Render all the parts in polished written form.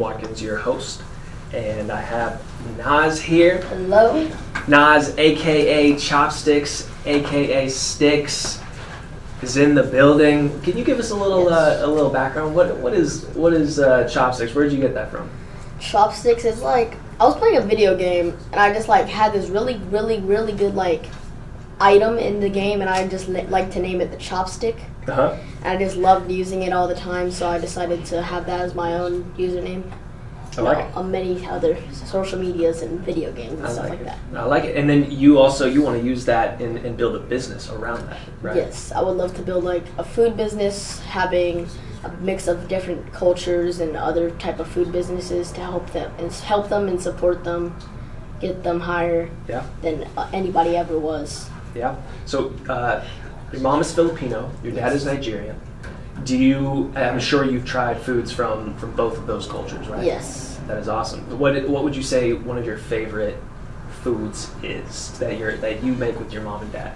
Watkins, your host, and I have Naz here. Hello. Naz, aka Chopsticks, aka Stixxce, is in the building. Can you give us a little background? What is Chopsticks? Where did you get that from? Chopsticks is like, I was playing a video game and I just like had this really good like item in the game, and I just like to name it the chopstick. Uh-huh. And I just loved using it all the time, so I decided to have that as my own username. I like it. On many other social medias and video games and stuff like that. I like it. And then you want to use that and build a business around that, right? Yes, I would love to build like a food business, having a mix of different cultures and other type of food businesses to help them and support them, get them higher than anybody ever was. Yeah. So your mom is Filipino, your dad is Nigerian. I'm sure you've tried foods from both of those cultures, right? Yes. That is awesome. What would you say one of your favorite foods is that you make with your mom and dad?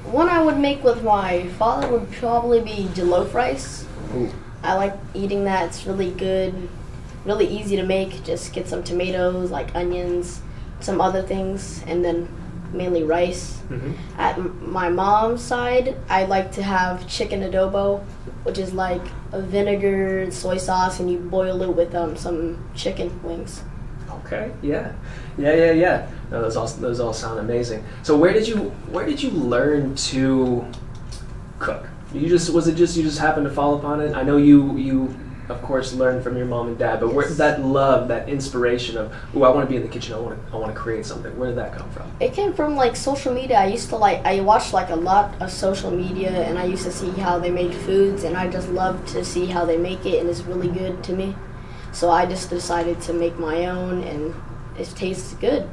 One I would make with my father would probably be jollof rice. Ooh. I like eating that. It's really good, really easy to make. Just get some tomatoes, like onions, some other things, and then mainly rice. Mm-hmm. At my mom's side, I like to have chicken adobo, which is like a vinegar and soy sauce, and you boil it with some chicken wings. Okay. Yeah. No, those all sound amazing. So where did you learn to cook? You just happened to fall upon it? I know you of course learned from your mom and dad, but Yes. where that love, that inspiration of, I want to be in the kitchen, I want to create something. Where did that come from? It came from like social media. I watched like a lot of social media, and I used to see how they made foods, and I just loved to see how they make it, and it's really good to me. So I just decided to make my own, and it tastes good.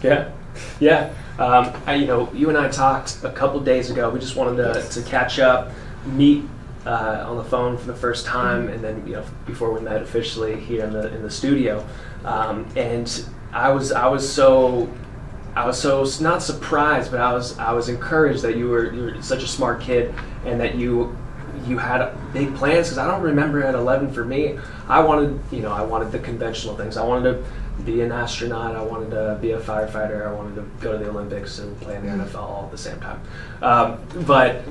Yeah. You and I talked a couple days ago. We just wanted to catch up, meet on the phone for the first time, and then before we met officially here in the studio. And I was so not surprised, but I was encouraged that you were such a smart kid, and that you had big plans, because I don't remember at 11 for me. I wanted the conventional things. I wanted to be an astronaut. I wanted to be a firefighter. I wanted to go to the Olympics and play in the NFL all at the same time. But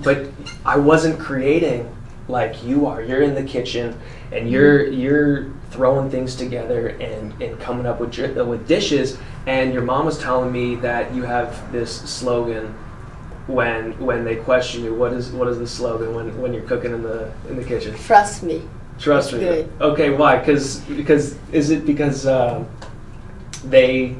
I wasn't creating like you are. You're in the kitchen and you're throwing things together and coming up with dishes. And your mom was telling me that you have this slogan when they question you. What is the slogan when you're cooking in the kitchen? Trust me. Trust me. Good. Okay, why? Because is it because they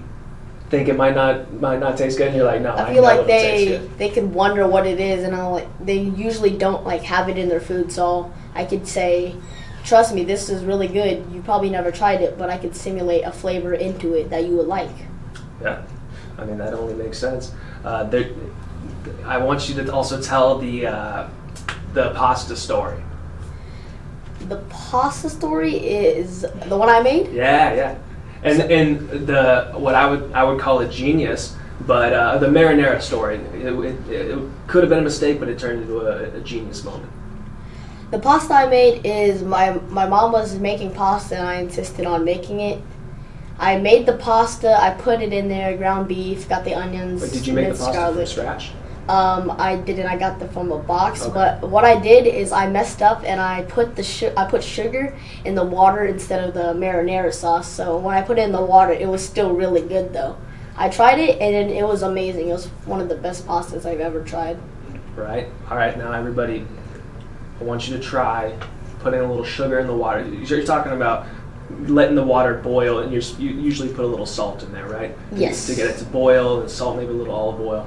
think it might not taste good, and you're like, no, I feel like they they could wonder what it is, and they usually don't like have it in their food, so I could say, trust me, this is really good. You probably never tried it, but I could simulate a flavor into it that you would like. Yeah, I mean, that only makes sense. I want you to also tell the pasta story. The pasta story is the one I made? Yeah. And the what I would call a genius, but the marinara story. It could have been a mistake, but it turned into a genius moment. The pasta I made is my mom was making pasta, and I insisted on making it. I made the pasta. I put it in there, ground beef, got the onions. But did you make the pasta garlic. from scratch? I didn't. I got them from a box. Okay. But what I did is I messed up, and I put sugar in the water instead of the marinara sauce. So when I put it in the water, it was still really good though. I tried it, and it was amazing. It was one of the best pastas I've ever tried. Right. All right. Now everybody, I want you to try putting a little sugar in the water. You're talking about letting the water boil, and you usually put a little salt in there, right? Yes. To get it to boil, and salt, maybe a little olive oil.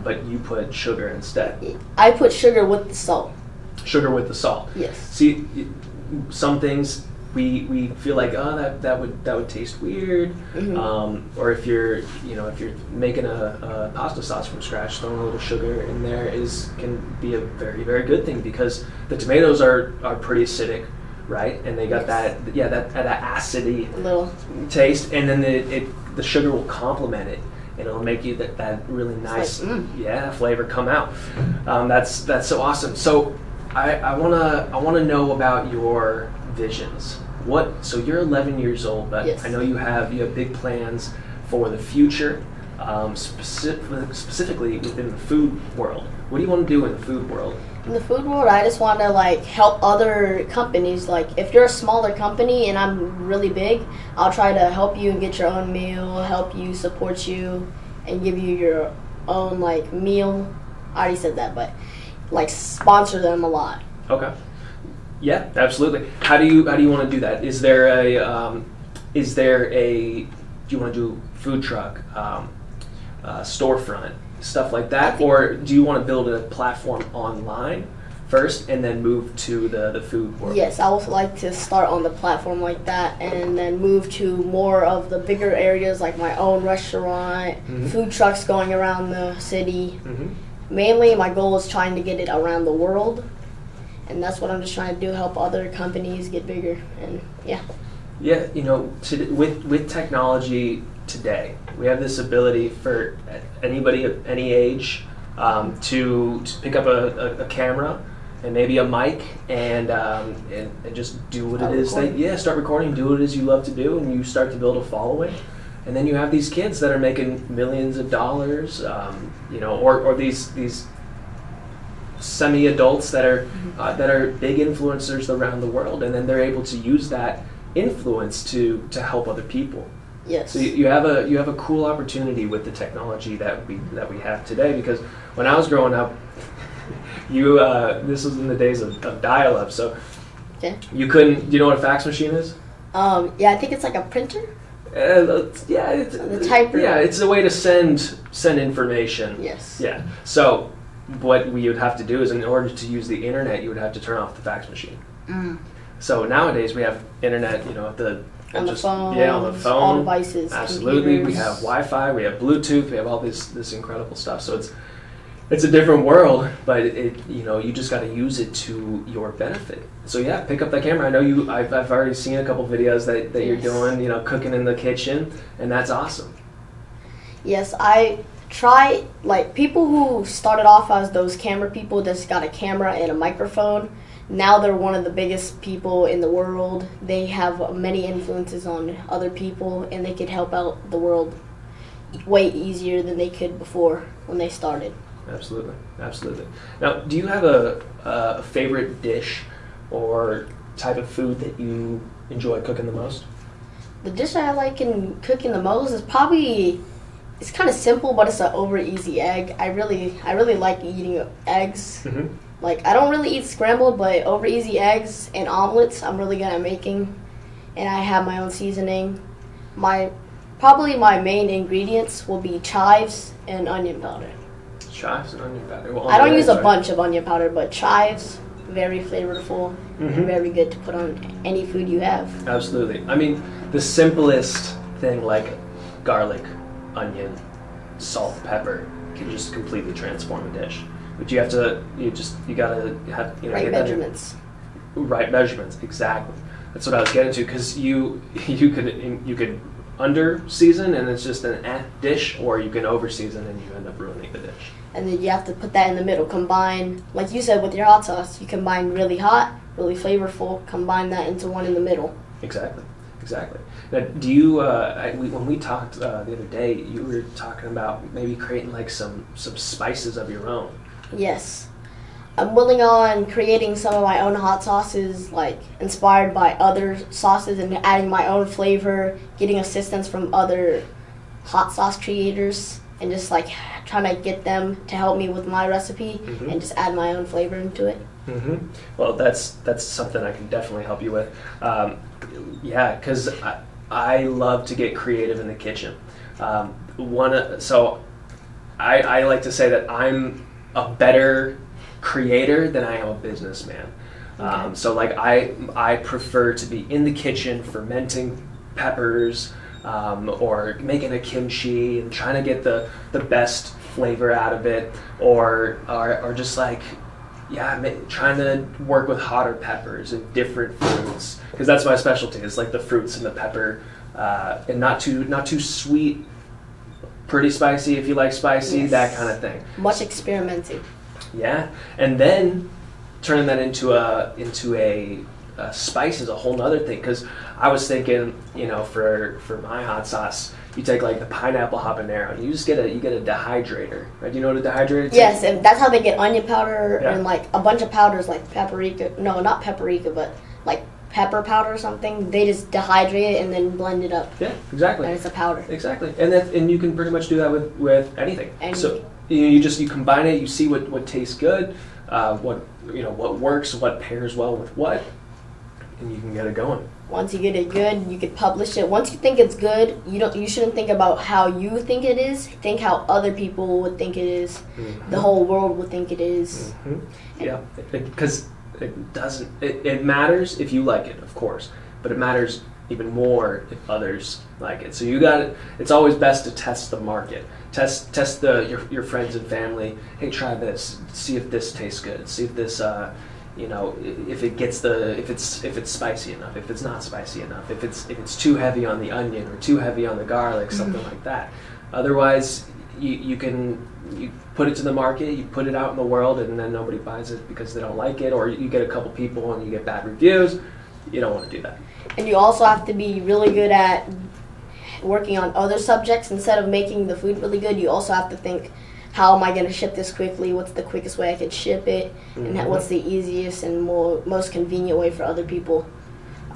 But you put sugar instead. I put sugar with the salt. Sugar with the salt. Yes. See, some things we feel like, oh, that would taste weird. Mm-hmm. Or if you're making a pasta sauce from scratch, throwing a little sugar in there can be a very, very good thing, because the tomatoes are pretty acidic, right? And they got that acidy little taste, and then the sugar will complement it. And it'll make you that really nice flavor come out. That's so awesome. So I wanna know about your visions So you're 11 years old, but Yes. I know you have big plans for the future, specifically within the food world. What do you want to do in the food world? In the food world, I just want to like help other companies. Like if you're a smaller company and I'm really big, I'll try to help you and get your own meal, help you, support you, and give you your own like meal. I already said that, but like sponsor them a lot. Okay. Yeah, absolutely. How do you want to do that? Is there a do you want to do food truck, storefront, stuff like that, or do you want to build a platform online first and then move to the food world? Yes, I would like to start on the platform like that and then move to more of the bigger areas like my own restaurant, food trucks going around the city. Mainly my goal is trying to get it around the world, and that's what I'm just trying to do, help other companies get bigger. And yeah. Yeah, with technology today, we have this ability for anybody of any age to pick up a camera and maybe a mic and just do what it is start recording, do what it is you love to do, and you start to build a following. And then you have these kids that are making millions of dollars, or these semi-adults that are big influencers around the world, and then they're able to use that influence to help other people. Yes. So you have a cool opportunity with the technology that we have today, because when I was growing up, this was in the days of dial-up, so you couldn't. Do you know what a fax machine is? Yeah, I think it's like a printer. It's The typer. Yeah, it's a way to send information. Yes. Yeah. So what we would have to do is, in order to use the internet, you would have to turn off the fax machine. So nowadays we have internet, on the phone. Yeah, on the phone. All devices. Absolutely. Computers. We have Wi-Fi. We have Bluetooth. We have all this incredible stuff. So it's a different world, but you just got to use it to your benefit. So yeah, pick up that camera. I know I've already seen a couple videos that you're doing, cooking in the kitchen, and that's awesome. Yes, I try, like, people who started off as those camera people just got a camera and a microphone. Now they're one of the biggest people in the world. They have many influences on other people, and they could help out the world way easier than they could before when they started. Absolutely, absolutely. Now, do you have a favorite dish or type of food that you enjoy cooking the most? The dish I like in cooking the most is probably, it's kind of simple, but it's an over easy egg. I really like eating eggs. Like, I don't really eat scrambled, but over easy eggs and omelets I'm really good at making, and I have my own seasoning. Probably my main ingredients will be chives and onion powder. Chives and onion powder. Well, I don't use a bunch of onion powder, but chives, very flavorful and very good to put on any food you have. Absolutely. I mean, the simplest thing like garlic, onion, salt, pepper can just completely transform a dish. But you gotta have Right measurements. Right measurements, exactly. That's what I was getting to, because you could under season and it's just an dish, or you can over season and you end up ruining the dish. And then you have to put that in the middle. Combine, like you said with your hot sauce, you combine really hot, really flavorful, combine that into one in the middle. Exactly. Now, do you, when we talked the other day, you were talking about maybe creating like some spices of your own. Yes. I'm willing on creating some of my own hot sauces, like inspired by other sauces, and adding my own flavor, getting assistance from other hot sauce creators, and just like trying to get them to help me with my recipe and just add my own flavor into it. Well, that's something I can definitely help you with. Yeah, because I love to get creative in the kitchen. So I like to say that I'm a better creator than I am a businessman. So like I prefer to be in the kitchen fermenting peppers, or making a kimchi and trying to get the best flavor out of it, or just like trying to work with hotter peppers and different fruits, because that's my specialty. It's like the fruits and the pepper, and not too sweet, pretty spicy if you like spicy, that kind of thing. Much experimenting. Yeah, and then turning that into a spice is a whole nother thing, because I was thinking, for my hot sauce, you take like the pineapple habanero and you just get a dehydrator, right? Do you know what a dehydrator is? Yes, and that's how they get onion powder Yeah. and like a bunch of powders like paprika. No, not paprika, but like pepper powder or something. They just dehydrate it and then blend it up, Yeah, exactly. and it's a powder. Exactly, and you can pretty much do that with anything. So you combine it, you see what tastes good, what works, what pairs well with what, and you can get it going. Once you get it good, you could publish it. Once you think it's good, you shouldn't think about how you think it is. Think how other people would think it is. Mm-hmm. The whole world would think it is. Mm-hmm. Yeah, because it doesn't. It matters if you like it, of course, but it matters even more if others like it. So it's always best to test the market. Test your friends and family. Hey, try this. See if this tastes good. See if this if it's spicy enough, if it's not spicy enough, if it's too heavy on the onion or too heavy on the garlic, something like that. Otherwise, you put it to the market, you put it out in the world, and then nobody buys it because they don't like it, or you get a couple people and you get bad reviews. You don't want to do that. And you also have to be really good at working on other subjects. Instead of making the food really good, you also have to think, how am I going to ship this quickly? What's the quickest way I could ship it? Mm-hmm. And what's the easiest and most convenient way for other people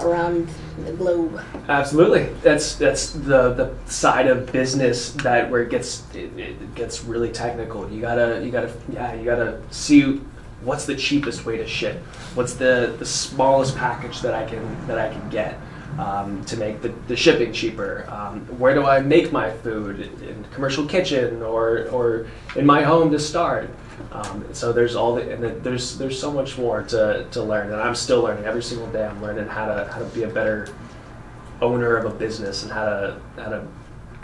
around the globe? Absolutely. That's the side of business where it gets really technical. You gotta see what's the cheapest way to ship. What's the smallest package that I can get to make the shipping cheaper. Where do I make my food? In a commercial kitchen or in my home to start. So there's there's so much more to learn, and I'm still learning every single day. I'm learning how to be a better owner of a business and how to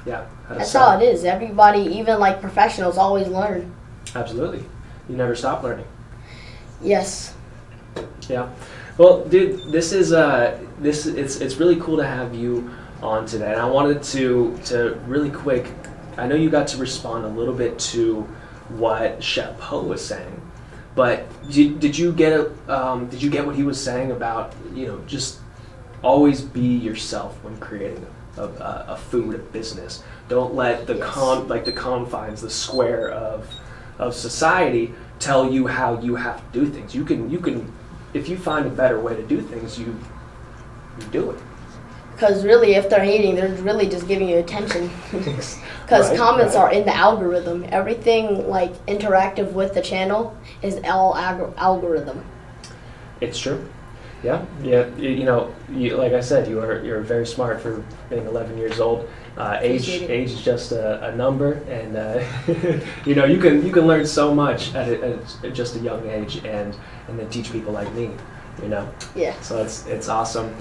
That's sell. how it is. Everybody, even like professionals, always learn. Absolutely, you never stop learning. Yes. Yeah. Well, dude, it's really cool to have you on today, and I wanted to really quick. I know you got to respond a little bit to what Chef Poe was saying, but did you get what he was saying about just always be yourself when creating a food, a business. Don't let the confines, the square of society tell you how you have to do things. You can if you find a better way to do things, you do it. Because really, if they're hating, they're really just giving you attention. Because comments are in the algorithm. Everything like interactive with the channel is all algorithm. It's true. Yeah. Like I said, you're very smart for being 11 years old. Age is just a number, and you can learn so much at just a young age, and then teach people like me. Yeah. So it's awesome.